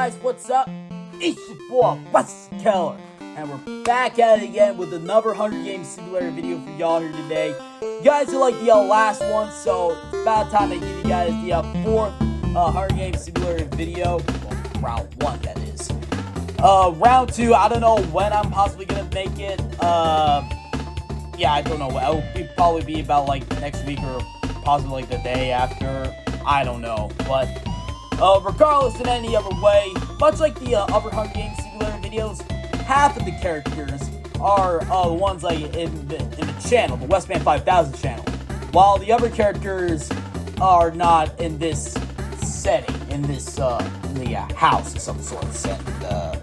guys, what's up? It's your boy, Russ Keller, and we're back at it again with another Hunger Games Simulator video for y'all here today. You guys did like the last one, so it's about time I give you guys the fourth Hunger Games Simulator video. Well, round one, that is. Round two, I don't know when I'm possibly gonna make it. Yeah, I don't know. It'll probably be about like next week or possibly like the day after. I don't know, but regardless in any other way, much like the other Hunger Games Simulator videos, half of the characters are the ones like in the channel, the Westman 5000 channel, while the other characters are not in this setting, in this in the house of some sort. And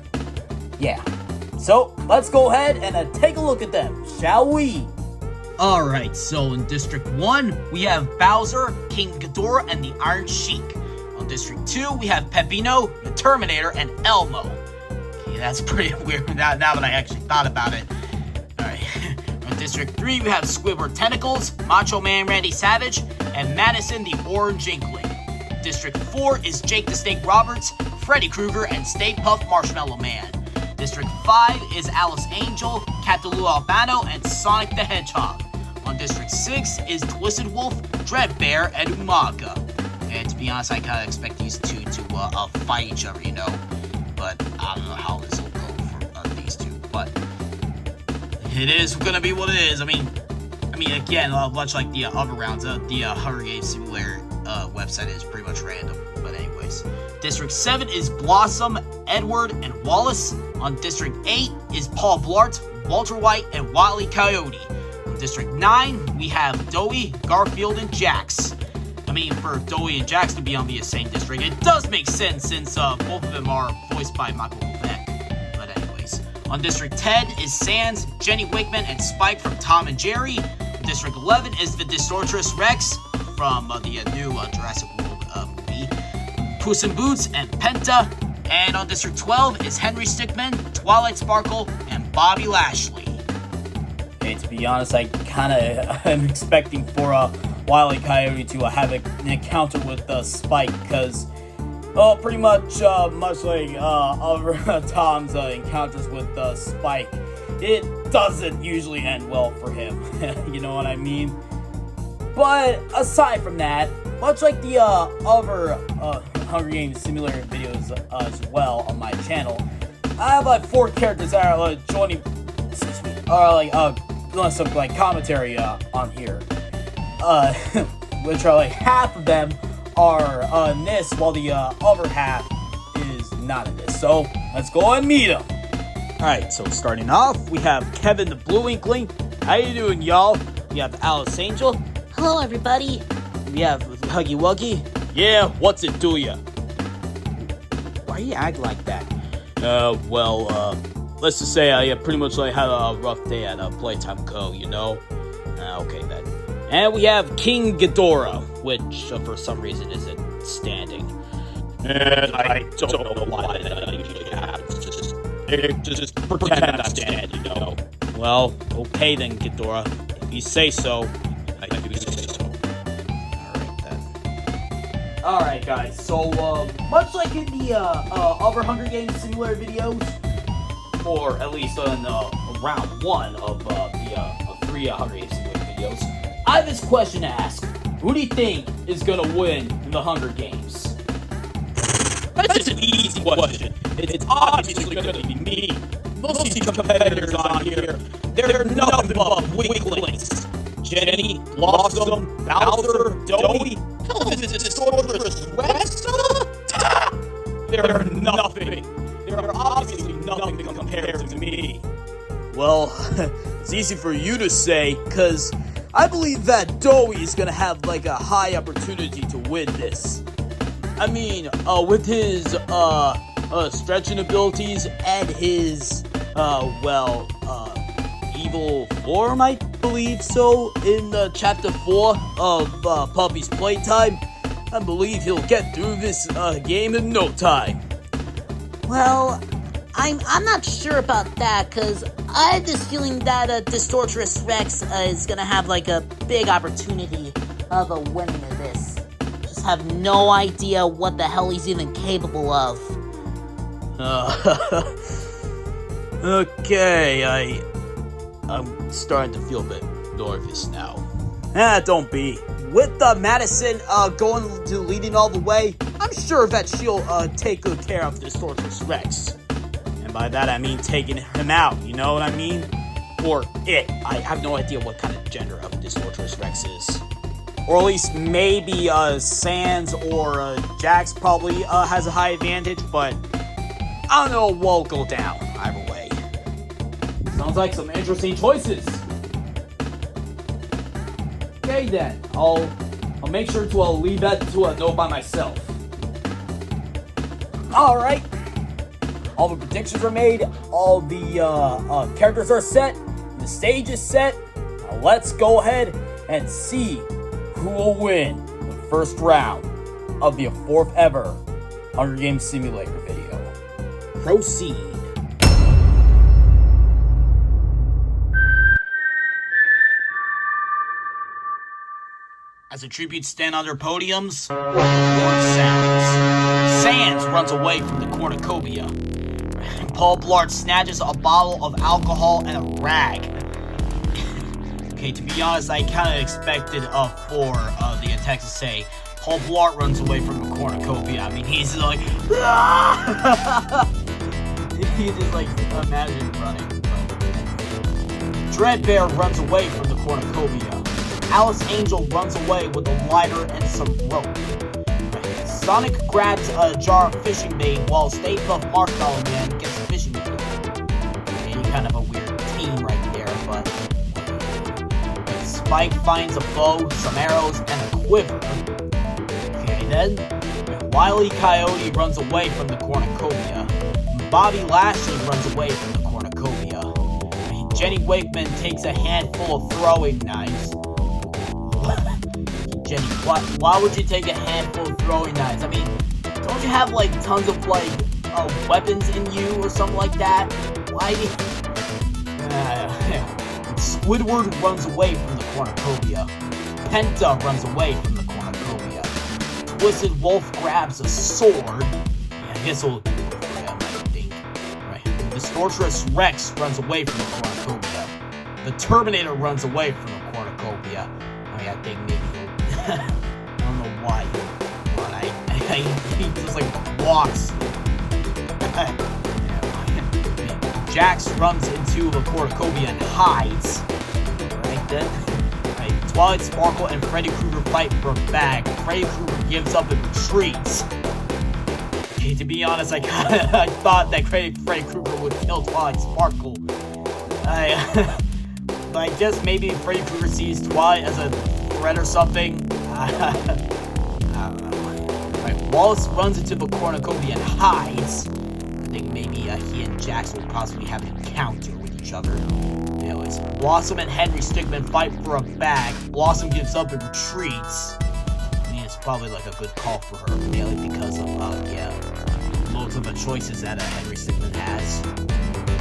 yeah, so let's go ahead and take a look at them, shall we? Alright, so in District 1, we have Bowser, King Ghidorah, and the Iron Sheik. On District 2, we have Peppino, the Terminator, and Elmo. Okay, that's pretty weird now that I actually thought about it. Alright, on District 3, we have Squidward Tentacles, Macho Man Randy Savage, and Madison the Orange Inkling. District 4 is Jake the Snake Roberts, Freddy Krueger, and Stay Puft Marshmallow Man. District 5 is Alice Angel, Captain Lou Albano, and Sonic the Hedgehog. On District 6 is Twisted Wolf, Dreadbear, and Umaga. And to be honest, I kind of expect these two to fight each other, you know. But I don't know how this will go for these two. But it is gonna be what it is. I mean, again, much like the other rounds, the Hunger Games Simulator website is pretty much random. But anyways, District 7 is Blossom, Edward, and Wallace. On District 8 is Paul Blart, Walter White, and Wile E. Coyote. On District 9, we have Doughy, Garfield, and Jax. I mean, for Doughy and Jax to be on the same district, it does make sense since both of them are voiced by Michael Levesque. But anyways, on District 10 is Sans, Jenny Wakeman, and Spike from Tom and Jerry. District 11 is the Distortress Rex from the new Jurassic World movie. Puss in Boots and Penta. And on District 12 is Henry Stickmin, Twilight Sparkle, and Bobby Lashley. Okay, to be honest, I kind of am expecting for Wile E. Coyote to have an encounter with Spike, because, pretty much like other Tom's encounters with Spike, it doesn't usually end well for him. You know what I mean? But aside from that, much like the other Hunger Games Simulator videos as well on my channel, I have like 4 characters that are joining, doing some like commentary on here, which are like half of them are in this, while the other half is not in this. So let's go and meet them. Alright, so starting off, we have Kevin the Blue Inkling. How you doing, y'all? We have Alice Angel. Hello, everybody. We have Huggy Wuggy. Yeah, what's it do ya? Why you act like that? Let's just say I pretty much like had a rough day at Playtime Co., you know? Okay then. And we have King Ghidorah, which for some reason isn't standing. And I don't know why that usually happens. Just pretend I'm standing, you know? Well, okay then, Ghidorah. If you say so, I do say so. Alright then. Alright guys, so much like in the other Hunger Games Simulator videos, or at least in round 1 of the 3 Hunger Games Simulator videos, I have this question to ask. Who do you think is gonna win the Hunger Games? That's just an easy question. It's obviously gonna be me. Most of these competitors on here, they're nothing but weaklings. Jenny, Blossom, Bowser, Doughy, hell, is this Distortress Rex? They're nothing. They're obviously nothing compared to me. Well, it's easy for you to say, because I believe that Doughy is gonna have like a high opportunity to win this. I mean, with his stretching abilities and his evil form, I believe so, in chapter 4 of Puppy's Playtime, I believe he'll get through this game in no time. Well, I'm not sure about that, because I have this feeling that Distortress Rex is gonna have like a big opportunity of winning of this. Just have no idea what the hell he's even capable of. Okay, I'm starting to feel a bit nervous now. Don't be. With Madison going to leading all the way, I'm sure that she'll take good care of this Distortress Rex. And by that I mean taking him out, you know what I mean? Or it. I have no idea what kind of gender of Distortress Rex is. Or at least maybe Sans or Jax probably has a high advantage, but I don't know what'll go down either way. Sounds like some interesting choices. Okay then, I'll make sure to leave that to a note by myself. Alright. All the predictions are made, all the characters are set, the stage is set. Now let's go ahead and see who will win the first round of the 4th ever Hunger Games Simulator video. Proceed. As the tributes stand on their podiums, Lord Sans runs away from the cornucopia. Paul Blart snatches a bottle of alcohol and a rag. Okay, to be honest, I kind of expected for the attack to say, Paul Blart runs away from the cornucopia. I mean, he's like, he just like, imagine running. Dreadbear runs away from the cornucopia. Alice Angel runs away with a lighter and some rope. Sonic grabs a jar of fishing bait while Stay Puft Marshmallow Man gets fishing bait. Okay, kind of a weird team right there, but Spike finds a bow, some arrows, and a quiver. Okay, then Wile E. Coyote runs away from the cornucopia. Bobby Lashley runs away from the cornucopia. Jenny Wakeman takes a handful of throwing knives. Jenny, why would you take a handful of throwing knives? I mean, don't you have like tons of like weapons in you or something like that? Why? Squidward runs away from the cornucopia. Penta runs away from the cornucopia. Twisted Wolf grabs a sword. Yeah, I guess we'll do it for him, I think. Right. The Distortress Rex runs away from the cornucopia. The Terminator runs away from the cornucopia. I mean, I think maybe I don't know why, but he just like walks. Jax runs into the cornucopia and hides. Right then, right. Twilight Sparkle and Freddy Krueger fight for a bag. Freddy Krueger gives up and retreats. Okay, to be honest, I thought that Freddy Krueger would kill Twilight Sparkle. But I guess maybe Freddy Krueger sees Twilight as a threat or something. I don't know. Right, Wallace runs into the cornucopia and hides. I think maybe he and Jax will possibly have an encounter with each other. Anyways, Blossom and Henry Stickmin fight for a bag. Blossom gives up and retreats. I mean, it's probably like a good call for her, mainly because of, loads of the choices that Henry Stickmin has.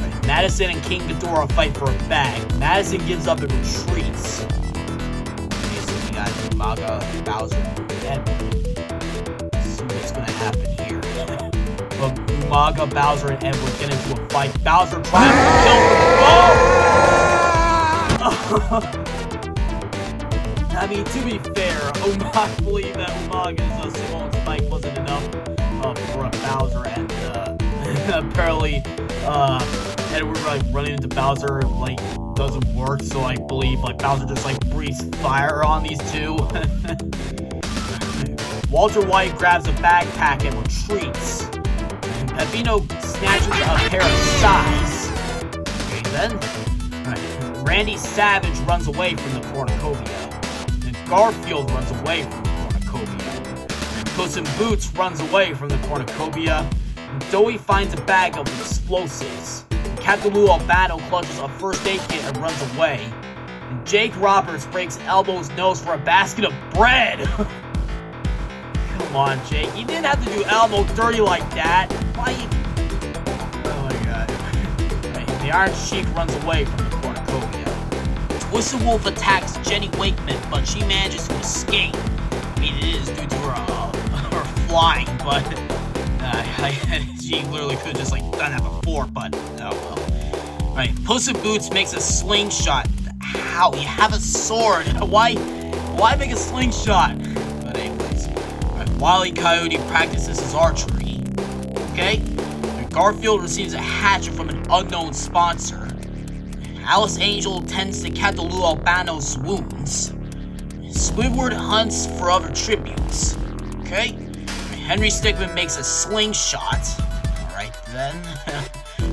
Right, Madison and King Ghidorah fight for a bag. Madison gives up and retreats. Okay, so we got Umaga, Bowser, and Edward. Let's see what's gonna happen here. But Umaga, Bowser, and Edward get into a fight. Bowser tries to kill them. Oh! I mean, to be fair, I believe that Umaga's small spike wasn't enough for Bowser, and apparently Edward like running into Bowser like doesn't work, so I believe like Bowser just like breathes fire on these two. Walter White grabs a backpack and retreats. Pepino snatches a pair of size. Okay, then Randy Savage runs away from the cornucopia. And Garfield runs away from the cornucopia. And Puss in Boots runs away from the cornucopia. And Joey finds a bag of explosives. And Captain Lou Albano clutches a first aid kit and runs away. And Jake Roberts breaks Elbo's nose for a basket of bread. Come on, Jake. You didn't have to do Elmo dirty like that. Why you... Oh my god. Right. The Iron Sheik runs away from the cornucopia. Twisted Wolf attacks Jenny Wakeman, but she manages to escape. I mean, it is due to her flying, but it's She literally could have just, like, done that before, but, oh well. Alright, Puss in Boots makes a slingshot. How? You have a sword. Why make a slingshot? But anyways. Alright, Wile E. Coyote practices his archery. Okay? Garfield receives a hatchet from an unknown sponsor. Alice Angel tends to Catalu Albano's wounds. Squidward hunts for other tributes. Okay? Henry Stickmin makes a slingshot. Alright then.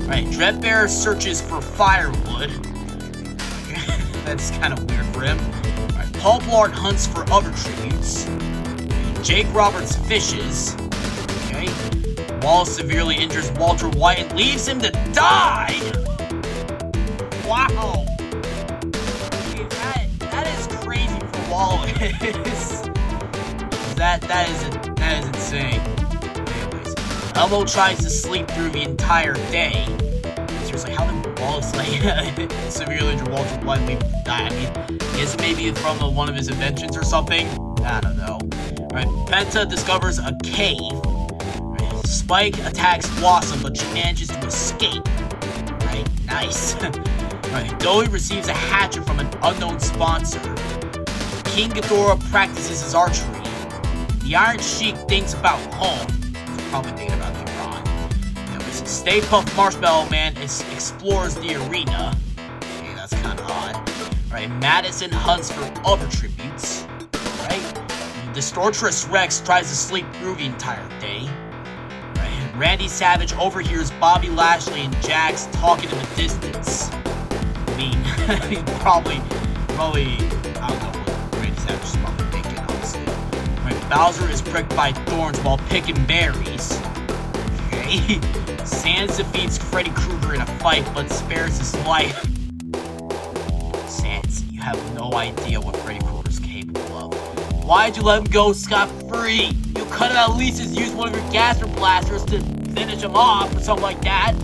Alright, Dreadbear searches for firewood. That's kind of weird for him. Alright, Paul Blart hunts for other tributes. Jake Roberts fishes. Okay? Wallace severely injures Walter White and leaves him to die! Wow! Okay, that is crazy for Wallace. that is insane. Anyways, Elmo tries to sleep through the entire day. Seriously, how did Wallace, like, severely injure Walter White and leave him to die? I mean, is it maybe from one of his inventions or something? I don't know. Alright, Penta discovers a cave. Spike attacks Blossom, but she manages to escape. Right, nice. Right, Dowie receives a hatchet from an unknown sponsor. King Ghidorah practices his archery. The Iron Sheik thinks about home. He's probably thinking about Iran. Stay Puft Marshmallow Man explores the arena. Okay, that's kind of odd. Right, Madison hunts for other tributes. Right, Distortress Rex tries to sleep through the entire day. Randy Savage overhears Bobby Lashley and Jax talking in the distance. I mean, he's probably, I don't know what Randy Savage is probably thinking, honestly. Right, Bowser is pricked by thorns while picking berries. Okay. Sans defeats Freddy Krueger in a fight, but spares his life. Sans, you have no idea what Freddy Krueger's capable of. Why'd you let him go scot-free? You could have at least just used one of your gaster blasters to finish him off or something like that.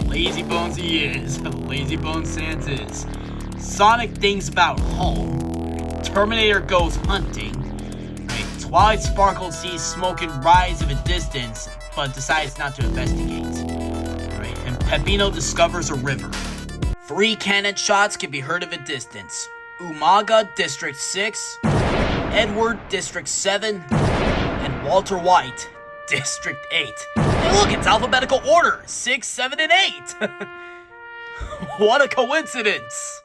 Lazy Bones he is. Lazy Bones Sans is. Sonic thinks about home. Terminator goes hunting. Right. Twilight Sparkle sees smoke and rise in the distance, but decides not to investigate. Right. And Peppino discovers a river. 3 cannon shots can be heard in the distance. Umaga, District 6, Edward, District 7, and Walter White, District 8. Hey look, it's alphabetical order, 6, 7, and 8! What a coincidence!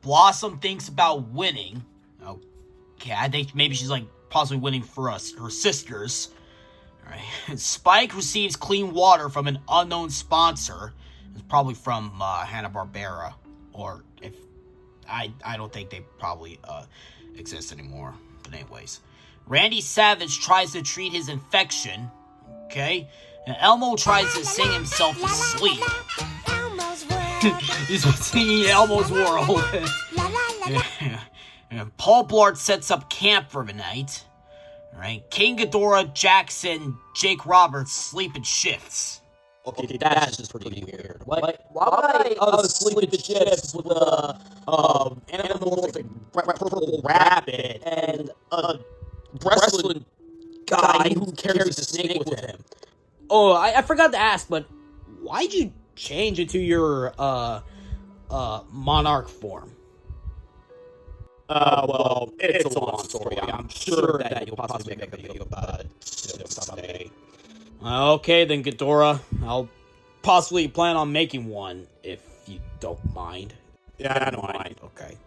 Blossom thinks about winning. Okay, I think maybe she's like possibly winning for us, her sisters. Alright, Spike receives clean water from an unknown sponsor. It's probably from Hanna-Barbera, or if I don't think they probably exist anymore. But anyways, Randy Savage tries to treat his infection. Okay, and Elmo tries to sing himself to sleep. He's singing Elmo's World. And Paul Blart sets up camp for the night. Alright, King Ghidorah, Jackson, Jake Roberts sleep in shifts. Okay, that's just pretty weird. Why would I sleep in shifts with animals like Purple Rabbit and a wrestling guy who carries a snake with him? Oh, I forgot to ask, but why'd you change into your monarch form? Well, it's a long story. I'm sure that you'll possibly make a video about it someday. Okay, then, Ghidorah. I'll possibly plan on making one, if you don't mind. Yeah, I don't mind. Okay.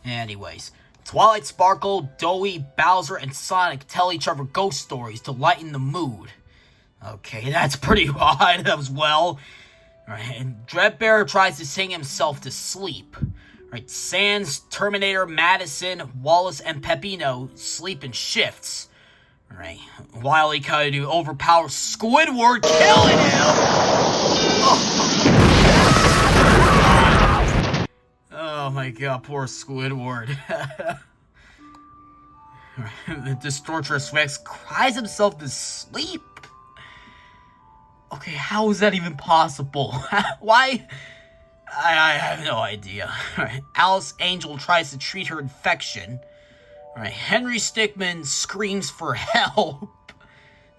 Anyways, Twilight Sparkle, Dowie, Bowser, and Sonic tell each other ghost stories to lighten the mood. Okay, that's pretty odd as well. Right, and Dreadbear tries to sing himself to sleep. Right, Sans, Terminator, Madison, Wallace, and Peppino sleep in shifts. Right, Wile E. Coyote overpowers Squidward, killing him! Oh my god, poor Squidward. The Distortress Rex cries himself to sleep? Okay, how is that even possible? Why? I have no idea. Right, Alice Angel tries to treat her infection. Right, Henry Stickmin screams for help.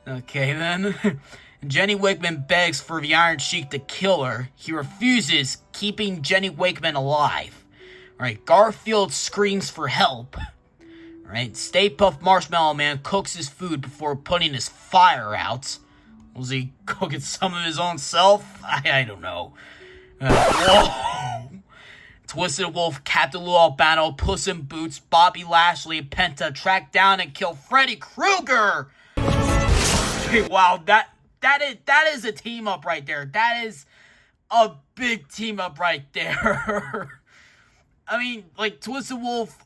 Okay, then. Jenny Wakeman begs for the Iron Sheik to kill her. He refuses, keeping Jenny Wakeman alive. Alright, Garfield screams for help. Alright, Stay Puft Marshmallow Man cooks his food before putting his fire out. Was he cooking some of his own self? I don't know. Whoa! Twisted Wolf, Captain Lou Albano, Puss in Boots, Bobby Lashley, and Penta track down and kill Freddy Krueger! Okay, wow, that is a team up right there. That is a big team up right there. I mean, like, Twisted Wolf,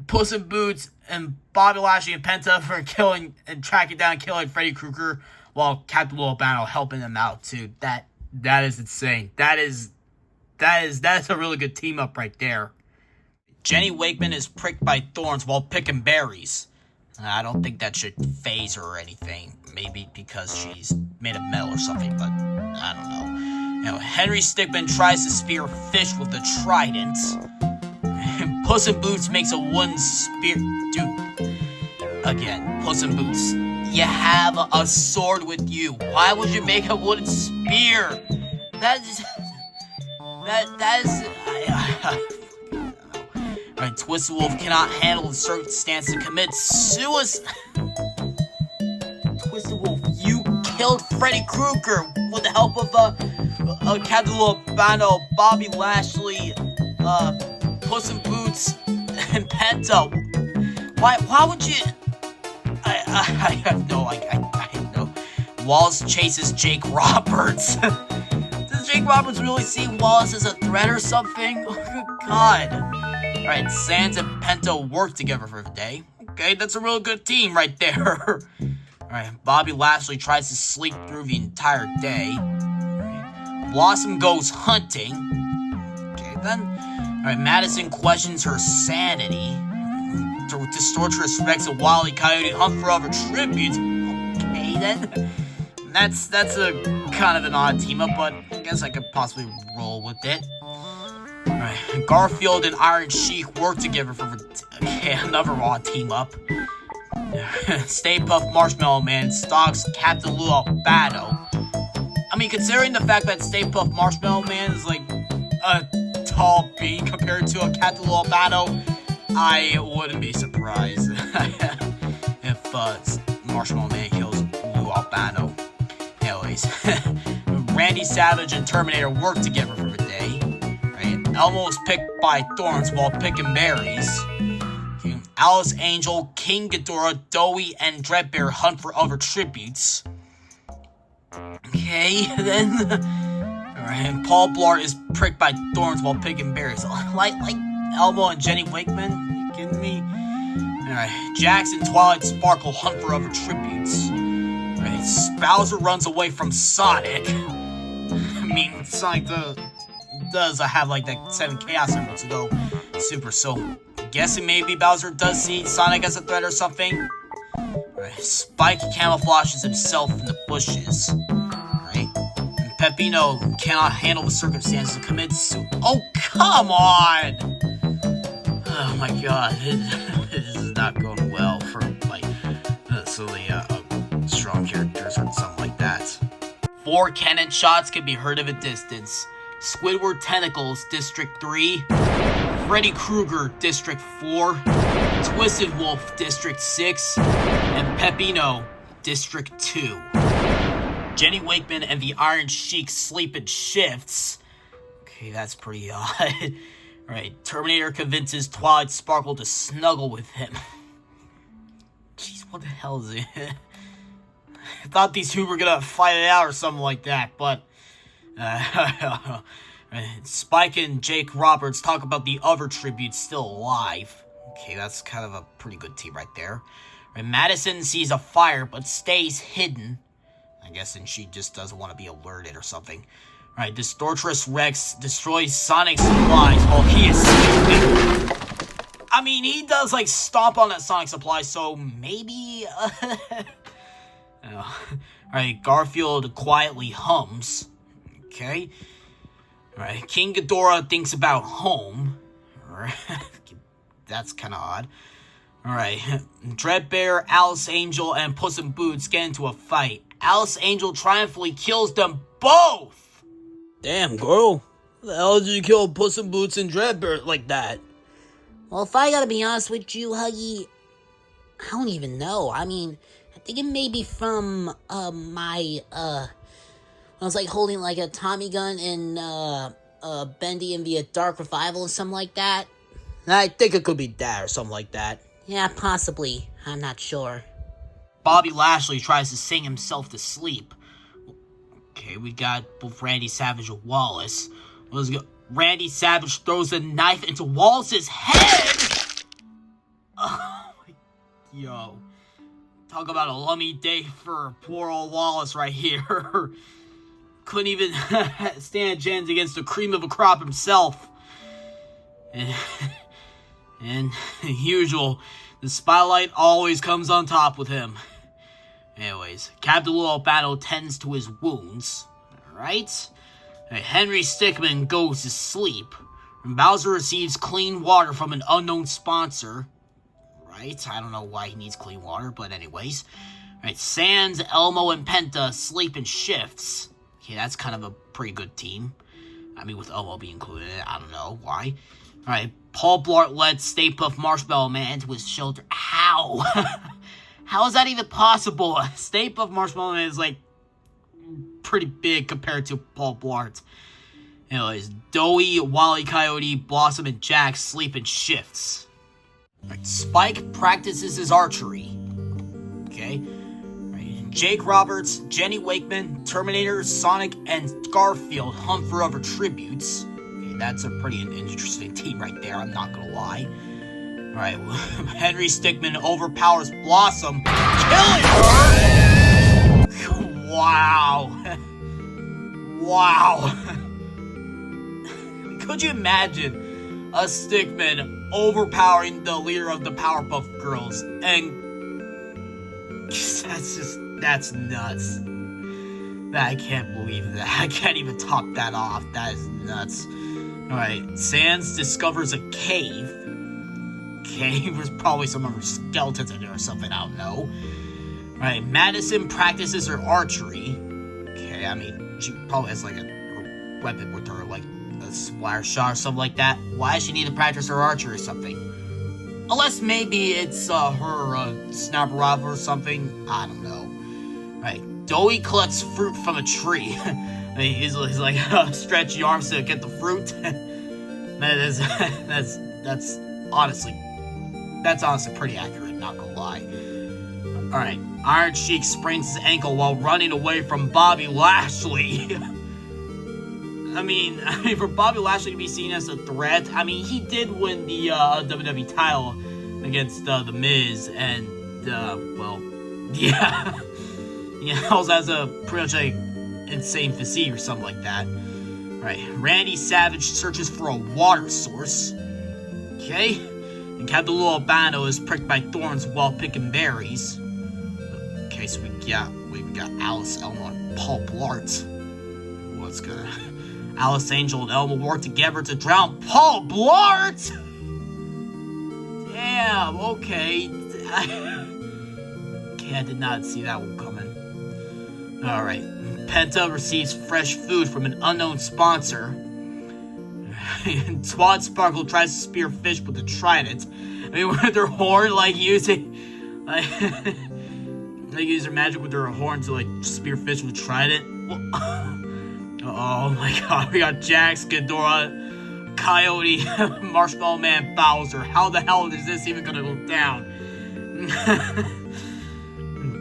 Puss in Boots, and Bobby Lashley and Penta for killing and tracking down and killing Freddy Krueger, while Captain Lou Albano helping them out too. That is insane. That's a really good team up right there. Jenny Wakeman is pricked by thorns while picking berries. I don't think that should phase her or anything. Maybe because she's made of metal or something, but I don't know. You know, Henry Stickmin tries to spear fish with a trident. And Puss in Boots makes a wooden spear. Dude. Again, Puss in Boots. You have a sword with you. Why would you make a wooden spear? That is... Alright, Twisted Wolf cannot handle the circumstance to commit suicide. Twisted Wolf, you killed Freddy Krueger with the help of Captain Lou Albano, Bobby Lashley, Puss in Boots, and Penta. Why would you? I have no. Wallace chases Jake Roberts. Does Jake Roberts really see Wallace as a threat or something? Oh, good God. Alright, Sans and Penta work together for the day. Okay, that's a real good team right there. Alright, Bobby Lashley tries to sleep through the entire day. Right. Blossom goes hunting. Okay, then. Alright, Madison questions her sanity. Distortress Rex and Wile E. Coyote hunt for other tributes. Okay, then. That's a kind of an odd team up, but I guess I could possibly roll with it. Alright, Garfield and Iron Sheik work together for another odd team up. Stay Puft Marshmallow Man stalks Captain Lou Albano. I mean, considering the fact that Stay Puft Marshmallow Man is like a tall being compared to a Captain Lou Albano, I wouldn't be surprised if Marshmallow Man kills Lou Albano. Anyways, Randy Savage and Terminator work together for the day. Right? Elmo is picked by thorns while picking berries. Okay. Alice Angel, King Ghidorah, Doughy, and Dreadbear hunt for other tributes. Okay, then. Alright, Paul Blart is pricked by thorns while picking berries. Like Elmo and Jenny Wakeman? You kidding me? Alright, Jax and Twilight Sparkle hunt for other tributes. Alright, Bowser runs away from Sonic. I mean, Sonic does have like that 7 Chaos Emeralds to go super, so I'm guessing maybe Bowser does see Sonic as a threat or something. Alright, Spike camouflages himself in the bushes. Alright, and Peppino cannot handle the circumstances and commits suicide. Oh, come on! Oh my god, this is not going well for, like, strong characters or something like that. 4 cannon shots can be heard at a distance. Squidward Tentacles, District 3. Freddy Krueger, District 4. Twisted Wolf, District 6. And Peppino, District 2. Jenny Wakeman and the Iron Sheik sleep in shifts. Okay, that's pretty odd. Right, Terminator convinces Twilight Sparkle to snuggle with him. Jeez, what the hell is it? I thought these two were gonna fight it out or something like that, but... Spike and Jake Roberts talk about the other tributes still alive. Okay, that's kind of a pretty good team right there. Right, Madison sees a fire, but stays hidden. I guess and she just doesn't want to be alerted or something. Right, Distortress Rex destroys Sonic supplies while he is sleeping. I mean, he does, like, stomp on that Sonic supply, so maybe... Alright, Garfield quietly hums. Okay. Alright, King Ghidorah thinks about home. Alright, that's kind of odd. Alright, Dreadbear, Alice Angel, and Puss in Boots get into a fight. Alice Angel triumphantly kills them both! Damn, girl. How the hell did you kill Puss in Boots and Dreadbear like that? Well, if I gotta be honest with you, Huggy, I don't even know. I mean, I think it may be from, I was, like, holding, like, a Tommy gun in, Bendy and the Dark Revival or something like that. I think it could be that or something like that. Yeah, possibly. I'm not sure. Bobby Lashley tries to sing himself to sleep. Okay, we got both Randy Savage and Wallace. Let's go. Randy Savage throws a knife into Wallace's head! Oh, yo. Talk about a lummy day for poor old Wallace right here. Couldn't even stand a chance against the cream of a crop himself. And usual, the spotlight always comes on top with him. Anyways, Captain Lou Albano tends to his wounds. Alright? Henry Stickmin goes to sleep. And Bowser receives clean water from an unknown sponsor. Right? I don't know why he needs clean water, but anyways. Alright, Sans, Elmo, and Penta sleep in shifts. Okay, that's kind of a pretty good team. I mean, with Elmo being included, I don't know why. Alright, Paul Blart led Stay Puft Marshmallow Man into his shelter. How? How is that even possible? Stay Puft Marshmallow Man is, like, pretty big compared to Paul Blart. Anyways, Doughy, Wally Coyote, Blossom, and Jack sleep in shifts. Right, Spike practices his archery. Okay. Right, Jake Roberts, Jenny Wakeman, Terminator, Sonic, and Garfield hunt for other tributes. Okay, that's a pretty interesting team right there, I'm not gonna lie. Alright, Henry Stickmin overpowers Blossom, killing her! Wow. Wow. Could you imagine a Stickmin overpowering the leader of the Powerpuff Girls? And that's nuts. I can't believe that. I can't even top that off. That is nuts. Alright, Sans discovers a cave. Okay, there's probably some other skeletons in there or something, I don't know. Alright, Madison practices her archery. Okay, I mean, she probably has like a weapon with her, like a splash shot or something like that. Why does she need to practice her archery or something? Unless maybe it's her snapper rifle or something. I don't know. Alright, Doughy collects fruit from a tree. I mean, he's like stretchy arms to get the fruit. That's honestly pretty accurate, not gonna lie. Alright, Iron Sheik sprains his ankle while running away from Bobby Lashley. I mean, for Bobby Lashley to be seen as a threat, I mean, he did win the WWE title against The Miz, and, well, yeah. He also has a pretty much like insane physique or something like that. Right, Randy Savage searches for a water source. Okay, and Captain Lou Albano is pricked by thorns while picking berries. Okay, so we got Alice, Elmo, and Paul Blart. What's gonna... Alice Angel and Elmo work together to drown Paul Blart! Damn, okay. Okay, I did not see that one coming. Alright, Penta receives fresh food from an unknown sponsor. And Swat Sparkle tries to spear fish with a trident. I mean, with their horn, like, using... Like, they use their magic with their horn to, like, spear fish with a trident. Oh my god, we got Jax, Ghidorah, Coyote, Marshmallow Man, Bowser. How the hell is this even gonna go down?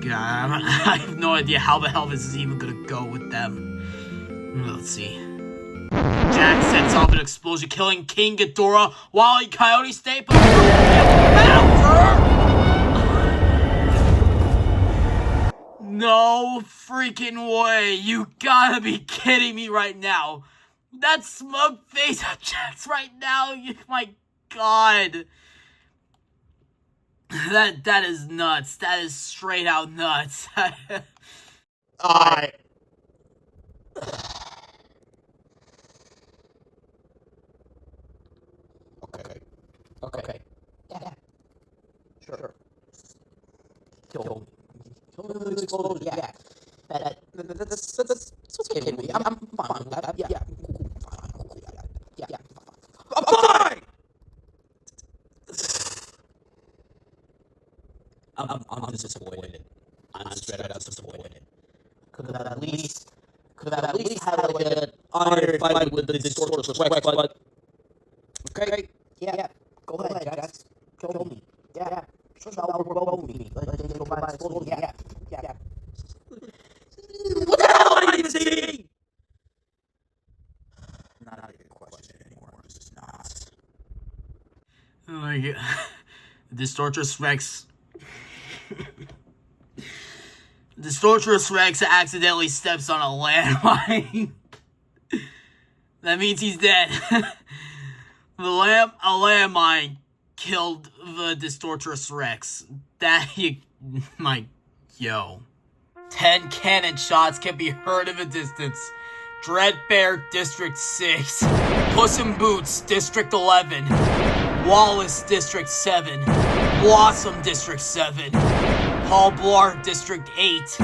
God, I have no idea how the hell this is even gonna go with them. Let's see. Jax sets off an explosion, killing King Ghidorah, Wally Coyote, Stay Puft, Bowser! No freaking way. You gotta be kidding me right now. That smug face of Jax right now. My god. That is nuts. That is straight out nuts. Alright. Okay. Yeah. Sure. explosion, yeah. That's okay with me. I'm fine with that. Yeah. Yeah. I'm fine! I'm disappointed. I'm straight up disappointed. Could have at least had like an iron fight with the distorted Rex, but okay. Yeah. Go ahead, Jax. Kill me. Yeah. I'll roll me. Let's go by explosion. Yeah. What the hell are you seeing? Not a good question anymore. This is not. Oh my god. Distortress Rex. Distortress Rex accidentally steps on a landmine. That means he's dead. A landmine killed the Distortress Rex. Yo. 10 cannon shots can be heard in the distance. Dreadbear, District 6. Puss in Boots, District 11. Wallace, District 7. Blossom, District 7. Paul Blart, District 8.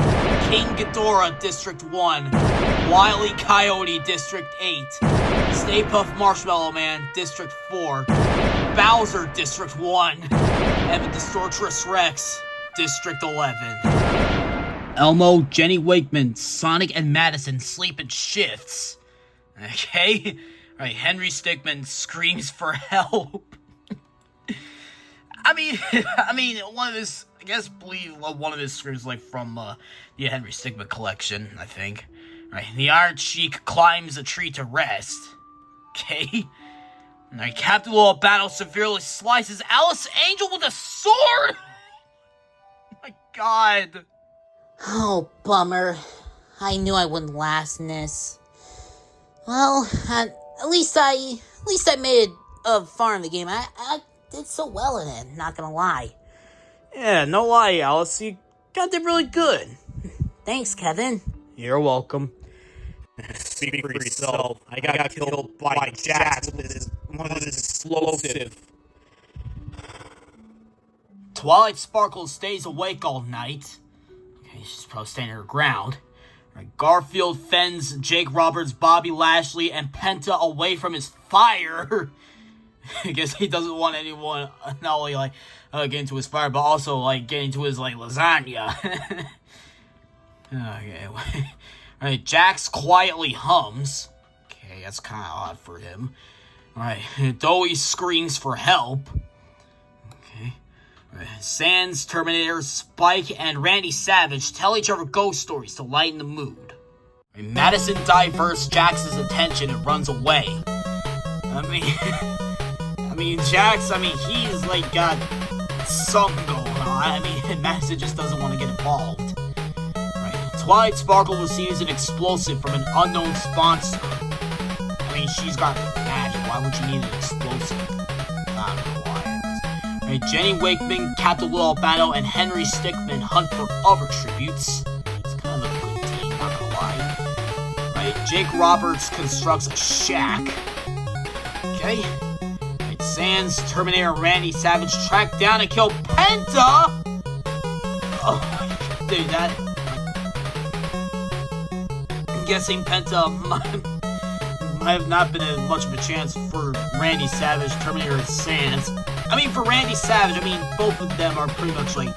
King Ghidorah, District 1. Wile E. Coyote, District 8. Stay Puft Marshmallow Man, District 4. Bowser, District 1. And the Distortress Rex, District 11. Elmo, Jenny Wakeman, Sonic, and Madison sleep in shifts. Okay? Alright, Henry Stickmin screams for help. I mean, one of his, I guess, believe one of his screams, like, from, the Henry Stickmin collection, I think. Right, the Iron Sheik climbs a tree to rest. Okay? Alright, Captain Little Battle severely slices Alice Angel with a sword! My god. Oh, bummer. I knew I wouldn't last in this. Well, at least I made it far in the game. I did so well in it, not gonna lie. Yeah, no lie, Alice. You did really good. Thanks, Kevin. You're welcome. Speak for yourself. I got killed by Jax with one of his explosive. Twilight Sparkle stays awake all night. Okay, she's probably standing her ground. Right, Garfield fends Jake Roberts, Bobby Lashley, and Penta away from his fire. I guess he doesn't want anyone not only like get into his fire, but also like get into his like lasagna. Okay. Alright, Jax quietly hums. Okay, that's kind of odd for him. Alright, Dowie screams for help. Okay. Sans, Terminator, Spike, and Randy Savage tell each other ghost stories to lighten the mood. Madison diverts Jax's attention and runs away. Jax, he's like got something going on. Madison just doesn't want to get involved. Twilight Sparkle receives an explosive from an unknown sponsor. She's got magic. Why would you need an explosive? I don't know why. Right, Jenny Wakeman, Captain Will Albano, and Henry Stickmin hunt for other tributes. It's kind of a good team, not gonna lie. Right, Jake Roberts constructs a shack. Okay. Right, Sans, Terminator, and Randy Savage track down and kill Penta! Oh my god, dude, that... I'm guessing Penta might have not been much of a chance for Randy Savage, Terminator, and Sans. For Randy Savage, both of them are pretty much like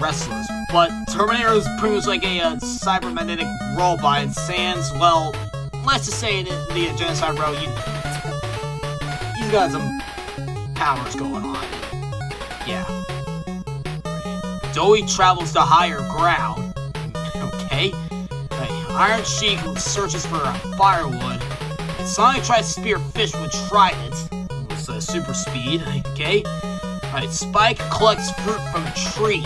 wrestlers. But Terminator is pretty much like a cybernetic robot, and Sans, well, let's just say in the Genocide Row, he's got some powers going on. Yeah. Dowie travels to higher ground. Okay. Iron Sheik searches for firewood. Sonic tries to spear fish with Trident. It's super speed, okay? Alright, Spike collects fruit from a tree.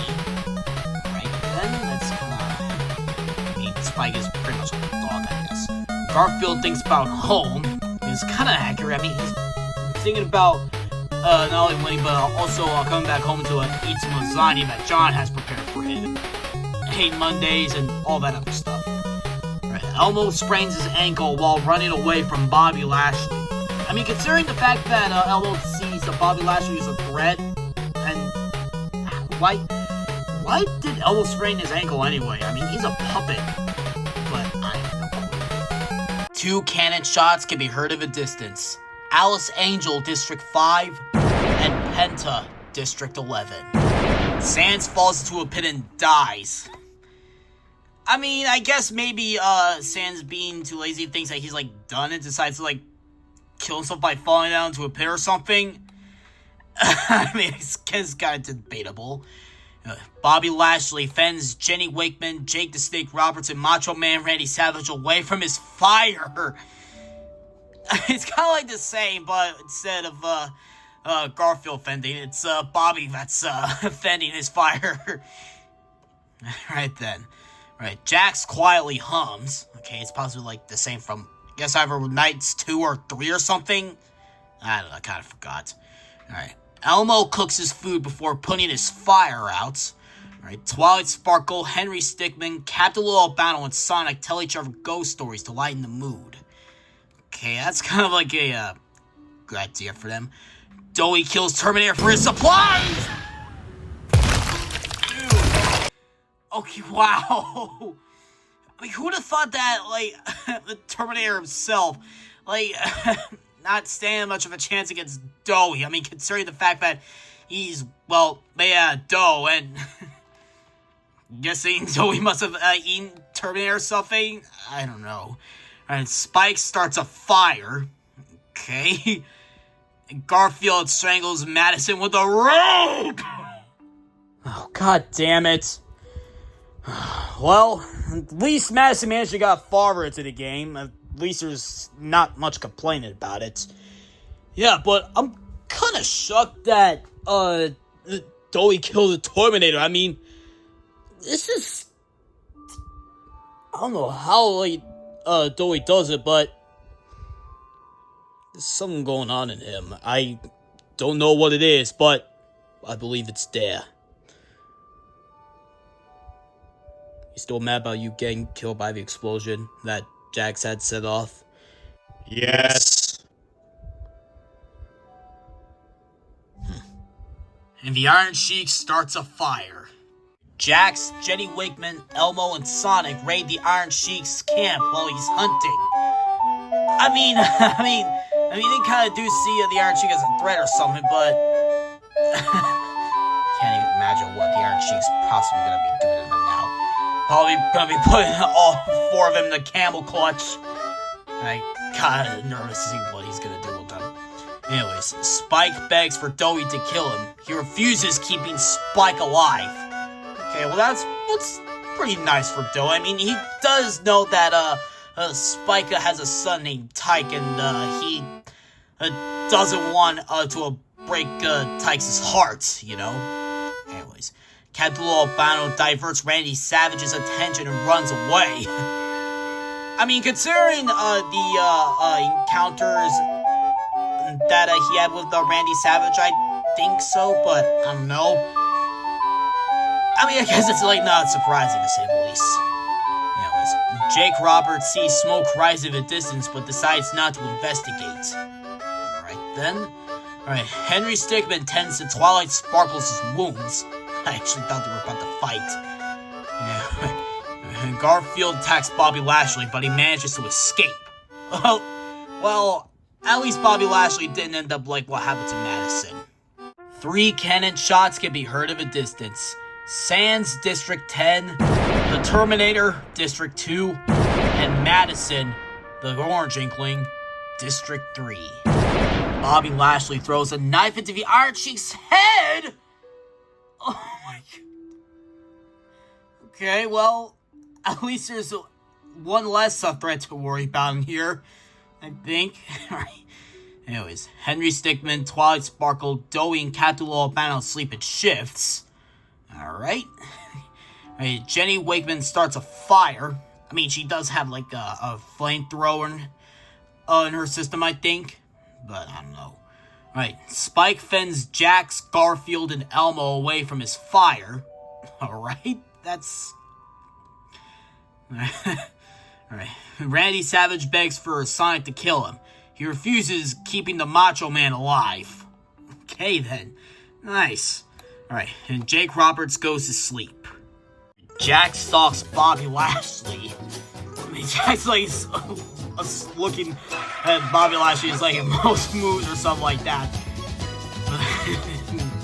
Right, then that's kinda... Spike is pretty much like a dog, I guess. Garfield thinks about home. It's kinda accurate. He's thinking about not only winning, but also coming back home to eat some lasagna that John has prepared for him. Hate Mondays and all that other stuff. Elmo sprains his ankle while running away from Bobby Lashley. Considering the fact that Elmo sees Bobby Lashley as a threat, and why why did Elmo sprain his ankle anyway? I mean, he's a puppet. But I have no clue. 2 cannon shots can be heard at a distance. Alice Angel, District 5, and Penta, District 11. Sans falls into a pit and dies. I mean, I guess maybe, Sans being too lazy thinks that he's, like, done and decides to, like, kill himself by falling down into a pit or something. I mean, it's kind of debatable. Bobby Lashley fends Jenny Wakeman, Jake the Snake Roberts, and Macho Man Randy Savage away from his fire. It's kind of like the same, but instead of, Garfield fending, it's, Bobby that's, fending his fire. Right then. Right, Jax quietly hums. Okay, it's possibly, like, the same from, I guess, either Nights 2 or 3 or something. I don't know, I kind of forgot. Alright. Elmo cooks his food before putting his fire out. Alright, Twilight Sparkle, Henry Stickmin, Captain Little Albano, and Sonic tell each other ghost stories to lighten the mood. Okay, that's kind of like a, good idea for them. Doughy kills Terminator for his supplies! Ew. Okay, wow. I mean, who would have thought that, like, the Terminator himself, like, not standing much of a chance against Doughy. I mean, considering the fact that he's, well, yeah, Dough, and guessing Doughy must have eaten Terminator or something? I don't know. And Spike starts a fire. Okay. And Garfield strangles Madison with a rope! Oh, god damn it. Well, at least Madison managed to get farther into the game. At least there's not much complaining about it. Yeah, but I'm kind of shocked that, Doughy killed the Terminator. I mean, this is... I don't know how, like, Doughy does it, but there's something going on in him. I don't know what it is, but I believe it's there. You still mad about you getting killed by the explosion that Jax had set off? Yes. And the Iron Sheik starts a fire. Jax, Jenny Wakeman, Elmo, and Sonic raid the Iron Sheik's camp while he's hunting. I mean, they kind of do see the Iron Sheik as a threat or something, but can't even imagine what the Iron Sheik's possibly gonna be doing to them now. Probably gonna be putting all 4 of them in the camel clutch. I kinda nervous to see what he's gonna do with them. Anyways, Spike begs for Doughy to kill him. He refuses, keeping Spike alive. Okay, well that's pretty nice for Doughy. I mean, he does know that Spike has a son named Tyke, and he doesn't want to break Tyke's heart, you know? Anyways, Captain Albano diverts Randy Savage's attention and runs away. I mean, considering the encounters that he had with Randy Savage, I think so, but I don't know. I mean, I guess it's like not surprising to say the least. Anyways, Jake Roberts sees smoke rise in the distance, but decides not to investigate. Alright then. Alright, Henry Stickmin tends to Twilight Sparkles' wounds. I actually thought they were about to fight. Yeah. Garfield attacks Bobby Lashley, but he manages to escape. Well, at least Bobby Lashley didn't end up like what happened to Madison. 3 cannon shots can be heard at a distance. Sans, District 10, the Terminator, District 2, and Madison, the Orange Inkling, District 3. Bobby Lashley throws a knife into the Iron Sheik's head! Oh my god. Okay, well, at least there's one less threat to worry about in here, I think. Alright. Anyways, Henry Stickmin, Twilight Sparkle, Doughy, and Captain Albano sleep in shifts. Alright. Alright, Jenny Wakeman starts a fire. I mean, she does have, like, a flamethrower in her system, I think. But, I don't know. Alright, Spike fends Jax, Garfield, and Elmo away from his fire. Alright, that's... Alright, Randy Savage begs for Sonic to kill him. He refuses, keeping the Macho Man alive. Okay, then. Nice. Alright, and Jake Roberts goes to sleep. Jax stalks Bobby Lashley. I mean, Jax like looking at Bobby Lashley is like most moves or something like that.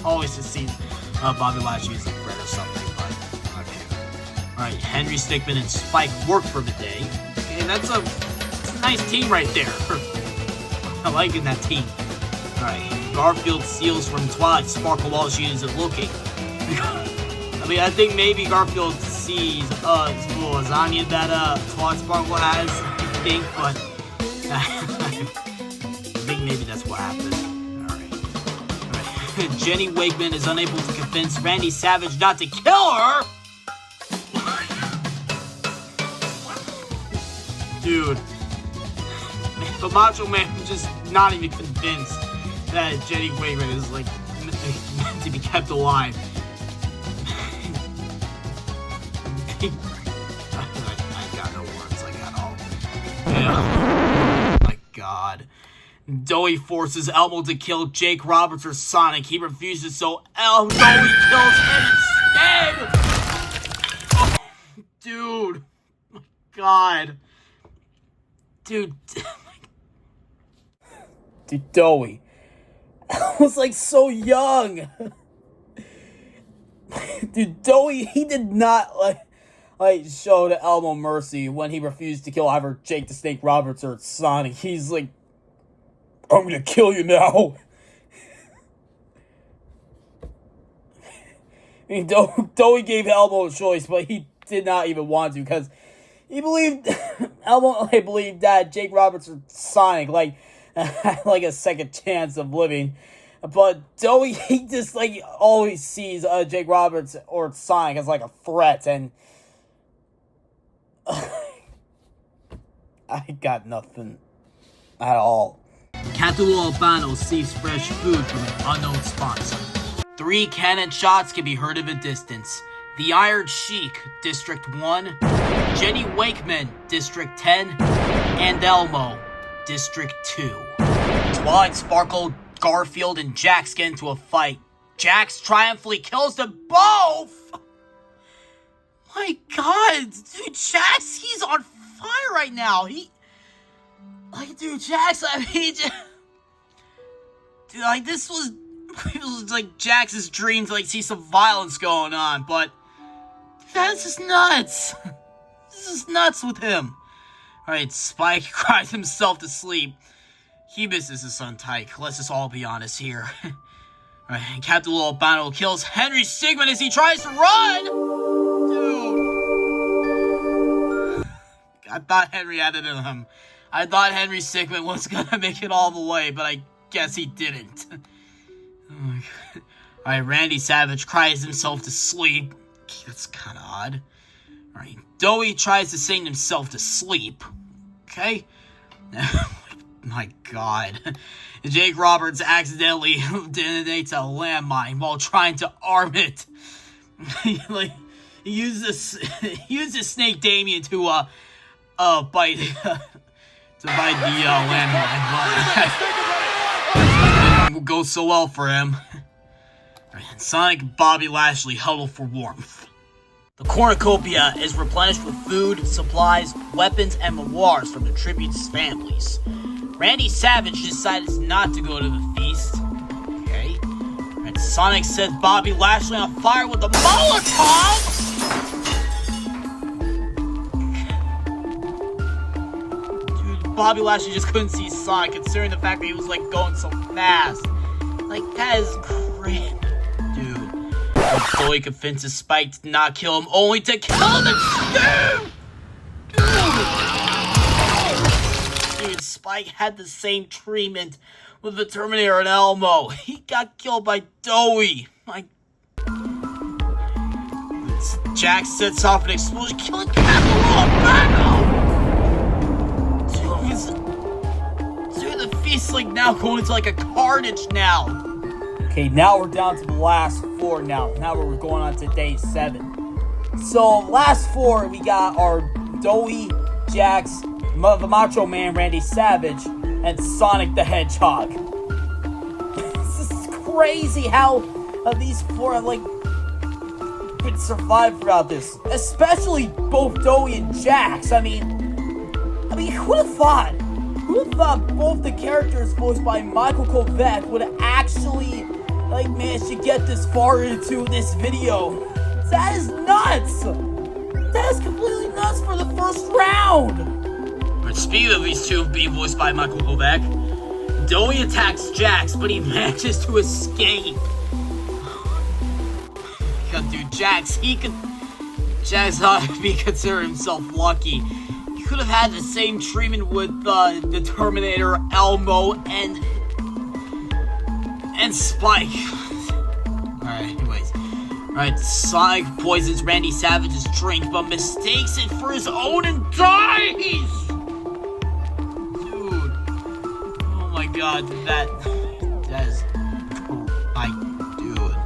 Always to see Bobby Lashley is a threat or something, but okay. Alright, Henry Stickmin and Spike work for the day. And that's a nice team right there. I like that team. Alright, Garfield steals from Twilight Sparkle while she isn't looking. I mean, I think maybe Garfield sees some little lasagna that Twilight Sparkle has, I think, but I think maybe that's what happened. Alright. Jenny Wakeman is unable to convince Randy Savage not to kill her! Dude. The Macho Man was just not even convinced that Jenny Wakeman is like meant to be kept alive. I got no words like at all. Yeah. Oh my god. Doey forces Elmo to kill Jake Roberts or Sonic. He refuses, so Doey kills him instead! Oh, dude. Oh my god. Dude. Dude, Doey. I was like so young. Dude, Doey, he did not like show to Elmo mercy when he refused to kill either Jake the Snake Roberts or Sonic. He's like, I'm gonna kill you now. I mean, Doey gave Elmo a choice, but he did not even want to because he believed Elmo believed that Jake Roberts or Sonic had like a second chance of living. But Doey, he just like always sees Jake Roberts or Sonic as like a threat, and I got nothing at all. Captain Albano receives fresh food from an unknown sponsor. 3 cannon shots can be heard in the distance. The Iron Sheik, District 1, Jenny Wakeman, District 10, and Elmo, District 2. Twilight Sparkle, Garfield, and Jax get into a fight. Jax triumphantly kills them both! My god, dude, Jax, he's on fire right now. Dude, Jax, I mean, dude, like, this was like Jax's dream to, like, see some violence going on, but that's just nuts. This is nuts with him. Alright, Spike cries himself to sleep. He misses his son Tyke. Let's just all be honest here. Alright, Captain Albano kills Henry Sigmund as he tries to run! Dude. I thought Henry had it in him. I thought Henry Sigmund was gonna make it all the way, but I guess he didn't. Alright, Randy Savage cries himself to sleep. That's kinda odd. Alright, Doey tries to sing himself to sleep. Okay? My god. Jake Roberts accidentally detonates a landmine while trying to arm it. He uses Snake Damien to bite the landmine. But it go so well for him. And Sonic and Bobby Lashley huddle for warmth. The cornucopia is replenished with food, supplies, weapons, and memoirs from the tributes' families. Randy Savage decides not to go to the feast. Okay. And Sonic sets Bobby Lashley on fire with a Molotov! Dude, Bobby Lashley just couldn't see Sonic, considering the fact that he was, like, going so fast. Like, that is great. Dude. Doey convinces Spike to not kill him, only to kill him instead! Dude, Spike had the same treatment with the Terminator and Elmo. He got killed by Doey. Jax sets off an explosion, killing Captain Albano! Dude, the feast's like now going into like a carnage now. Okay, now we're down to the last 4 now. Now we're going on to day 7. So, last 4, we got our Doey, Jax, the Macho Man, Randy Savage, and Sonic the Hedgehog. This is crazy how these 4 are like... been survived throughout this, especially both Doey and Jax. I mean, who'd have thought? Who'd have thought both the characters voiced by Michael Kovac would actually, like, manage to get this far into this video? That is nuts! That is completely nuts for the first round! But speaking of these two being voiced by Michael Kovac, Doey attacks Jax, but he manages to escape. God, dude, Jax thought he considered himself lucky. He could have had the same treatment with the Terminator, Elmo, and Spike. Alright, anyways. Alright, Sonic poisons Randy Savage's drink, but mistakes it for his own and dies! Dude. Oh my god, that is... my dude.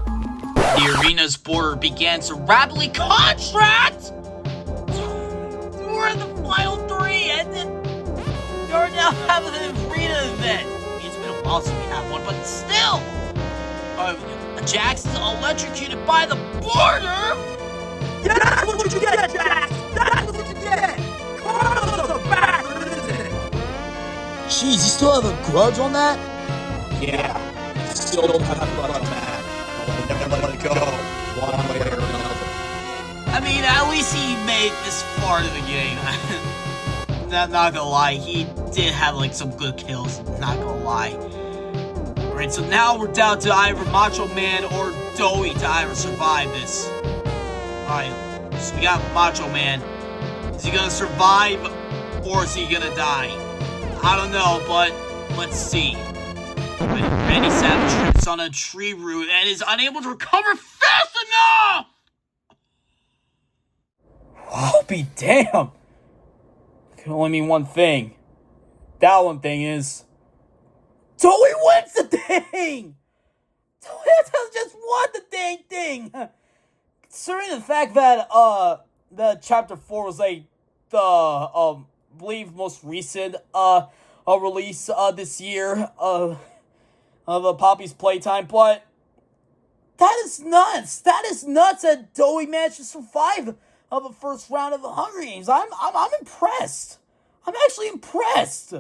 The arena's border began to rapidly contract! We're in the final three, and then you're now having an arena event. It's been a while since we had one, but still! Jax is electrocuted by the border! Yeah, that's what you get, Jax! That's what you get! Call the bastard, isn't it? Jeez, you still have a grudge on that? Yeah. Still don't have to run on that. I'll never let it go, one way or another. I mean, at least he made this far to the game. Not gonna lie, he did have like some good kills, not gonna lie. Alright, so now we're down to either Macho Man or Doey to either survive this. Alright, so we got Macho Man. Is he gonna survive or is he gonna die? I don't know, but let's see. Right, Randy Savage trips on a tree root and is unable to recover fast enough! I'll be damned. Can only mean one thing. That one thing is... Doey wins the thing! Doey just won the dang thing! Considering the fact that, the Chapter 4 was, like, the, believe most recent, release, this year, of the Poppy's Playtime, but that is nuts! That is nuts that Doey managed to survive the first round of the Hunger Games. I'm impressed. I'm actually impressed.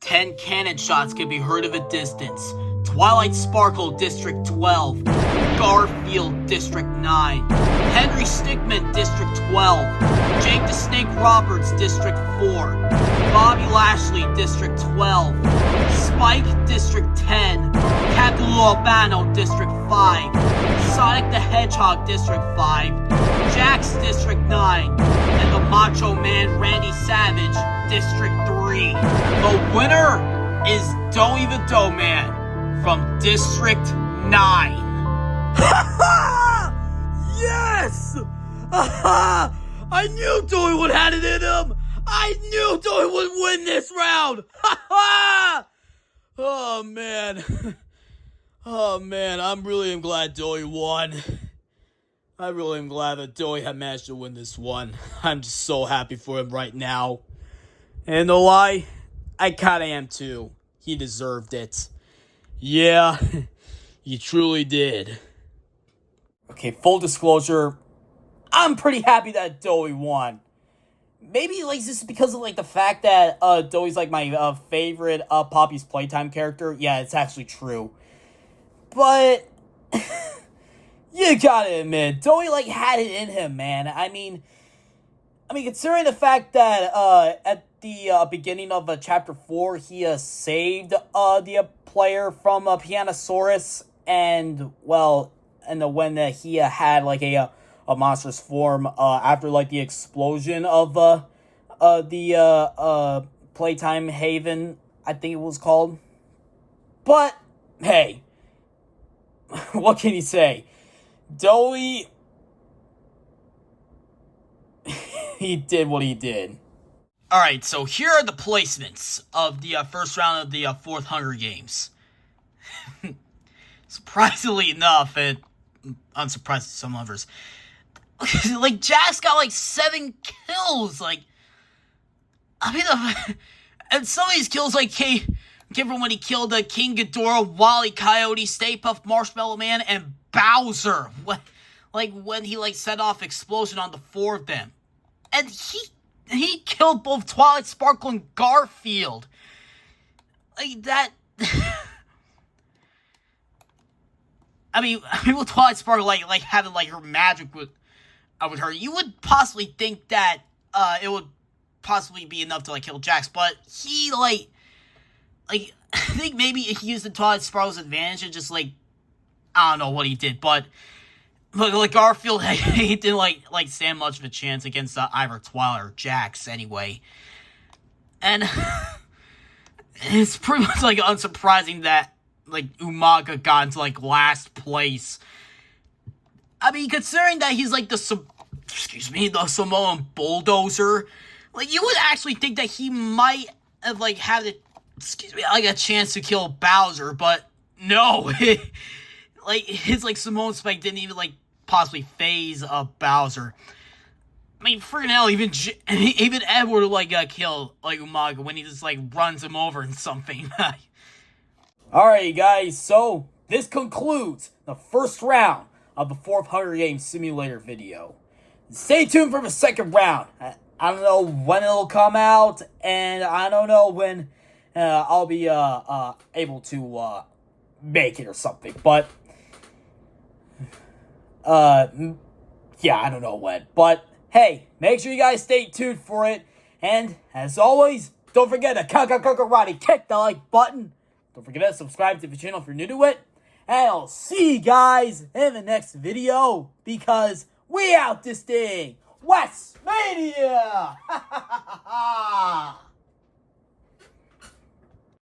10 cannon shots can be heard at a distance. Twilight Sparkle, District 12. Garfield, District 9. Henry Stickmin, District 12. Jake the Snake Roberts, District 4. Bobby Lashley, District 12. Spike, District 10. Captain Albano, District 5. Sonic the Hedgehog, District 5. Jax, District 9. And the Macho Man, Randy Savage, District 3. The winner is Doey the Dough Man from District 9. Yes! I knew Doey would have it in him! I knew Doey would win this round! Oh, man. Oh, man, I really am glad Doey won. I really am glad that Doey had managed to win this one. I'm just so happy for him right now. And no lie, I kinda am too. He deserved it. Yeah, he truly did. Okay, full disclosure, I'm pretty happy that Doey won. Maybe, like, this is because of, like, the fact that, Doey's, like, my, favorite, Poppy's Playtime character. Yeah, it's actually true. But... you gotta admit, Doey, like, had it in him, man. I mean, considering the fact that, at the, beginning of, Chapter 4, he, saved, the, player from, Pianosaurus, and, well, and when, he, had, like, a monstrous form, after, like, the explosion of, the, Playtime Haven, I think it was called. But, hey, what can you say? Doey, he did what he did. Alright, so here are the placements of the first round of the fourth Hunger Games. Surprisingly enough, and unsurprised to some others, like, Jax got, like, 7 kills, like, I mean, and some of these kills, like, came from when he killed King Ghidorah, Wally Coyote, Stay Puft, Marshmallow Man, and Bowser. What? like when he like set off explosion on the 4 of them. And he killed both Twilight Sparkle and Garfield. Like that I mean with Twilight Sparkle like having like her magic with her, you would possibly think that it would possibly be enough to like kill Jax, but he like I think maybe he used the Twilight Sparkle's advantage and just like I don't know what he did, but like Garfield he didn't like stand much of a chance against either Twilight or Jax anyway. And it's pretty much like unsurprising that like Umaga got into like last place. I mean, considering that he's like the Samoan bulldozer, like you would actually think that he might have like had like a chance to kill Bowser, but no. Like his like Samoan spike didn't even like possibly phase Bowser. I mean, freaking hell, even Edward like kill like Umaga when he just like runs him over and something. Alright guys, so this concludes the first round of the 4th Hunger Games Simulator video. Stay tuned for the second round. I don't know when it'll come out, and I don't know when I'll be able to make it or something, but yeah, I don't know when. But hey, make sure you guys stay tuned for it, and as always, don't forget to karate kick the like button. Don't forget to subscribe to the channel if you're new to it. And I'll see you guys in the next video, because we out this thing. Westmania!